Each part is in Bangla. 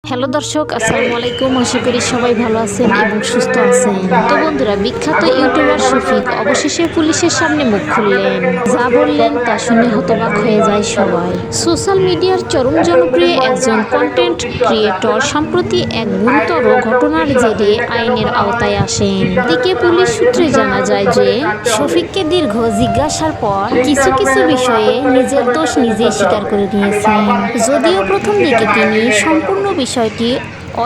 হ্যালো দর্শক, আসসালামু আলাইকুম। আশা করি সবাই ভালো আছেন এবং সুস্থ আছেন। তো বন্ধুরা, বিখ্যাত ইউটিউবার শফিক অবশেষে পুলিশের সামনে মুখ খুললেন। যা বললেন তা শুনে হতবাক হয়ে যায় সবাই। সোশ্যাল মিডিয়ার চরম জনপ্রিয় একজন কন্টেন্ট ক্রিয়েটর সম্প্রতি এক গুরুতর ঘটনার জেরে আইনের আওতায় আসেন। এদিকে পুলিশ সূত্রে জানা যায় যে শফিককে দীর্ঘ জিজ্ঞাসার পর কিছু কিছু বিষয়ে নিজের দোষ নিজেই স্বীকার করে নিয়েছেন। যদিও প্রথম দিকে তিনি সম্পূর্ণ বিষয়টি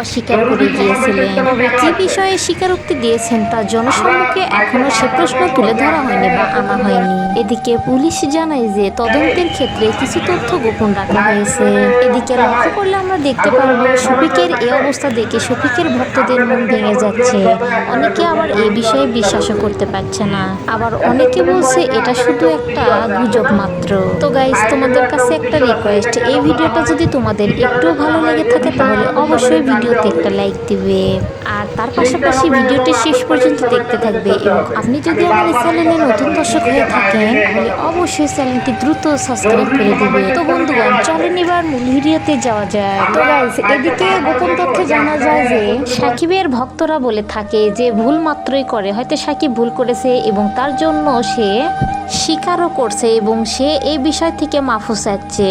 অস্বীকার করে গিয়েছিলেন, তবে কি বিষয়ে স্বীকারোক্তি দিয়েছেন তা জনসম্মুখে এখনো সে প্রশ্ন তুলে ধরা হয়নি বা আনা হয়নি। এদিকে পুলিশ জানায় যে তদন্তের ক্ষেত্রে কিছু তথ্য গোপন রাখা হয়েছে। এদিকে লক্ষ্য করলে আমরা দেখতে পারবো শফিকের এই অবস্থা দেখে শফিকের ভক্তদের মন ভেঙে যাচ্ছে। অনেকে আবার এই বিষয়ে বিশ্বাসও করতে পারছে না, আবার অনেকে বলছে এটা শুধু একটা গুজব মাত্র। তো গাইস, তোমাদের কাছে একটা রিকোয়েস্ট, এই ভিডিওটা যদি তোমাদের একটু ভালো লেগে থাকে তাহলে অবশ্যই ভিডিওতে একটা লাইক দিবে, আর তার পাশাপাশি ভিডিওটি শেষ পর্যন্ত দেখতে থাকবে। এবং আপনি যদি আমার এই চ্যানেলে নতুন দর্শক হয়ে থাকেন তাহলে অবশ্যই চ্যানেলটি দ্রুত সাবস্ক্রাইব করে দিবে। তো বন্ধুগণ, চলেন এবার মূল ভিডিওতে যাওয়া যায়। তো গাইস, এদিকে গোপন তথ্যে জানা যায় যে সাকিবের ভক্তরা বলে থাকে যে ভুল মাত্রই করে, হয়তো সাকিব ভুল করেছে এবং তার জন্য সে স্বীকারও করছে এবং সে এই বিষয় থেকে মাফু চাচ্ছে।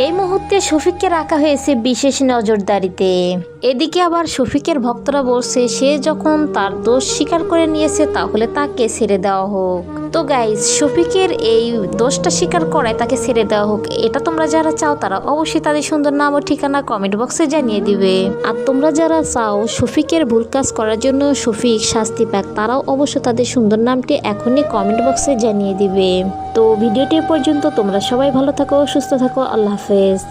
এই মুহূর্তে শফিককে রাখা হয়েছে বিশেষ নজরদারিতে। এদিকে আবার শফিকের ভক্তরা বলছে সে যখন তার দোষ স্বীকার করে নিয়েছে তাহলে তাকে ছেড়ে দেওয়া হোক। তো গাইজ, শফিকের এই দোষটা স্বীকার করায় তাকে ছেড়ে দেওয়া হোক, এটা তোমরা যারা চাও তারা অবশ্যই তাদের সুন্দর নাম ও ঠিকানা কমেন্ট বক্সে জানিয়ে দিবে। আর তোমরা যারা চাও শফিকের ভুল কাজ করার জন্য শফিক শাস্তি পাক, তারাও অবশ্য তাদের সুন্দর নামটি এখনই কমেন্ট বক্সে জানিয়ে দিবে। তো ভিডিওটি পর্যন্ত তোমরা সবাই ভালো থাকো, সুস্থ থাকো, আল্লাহ হাফেজ।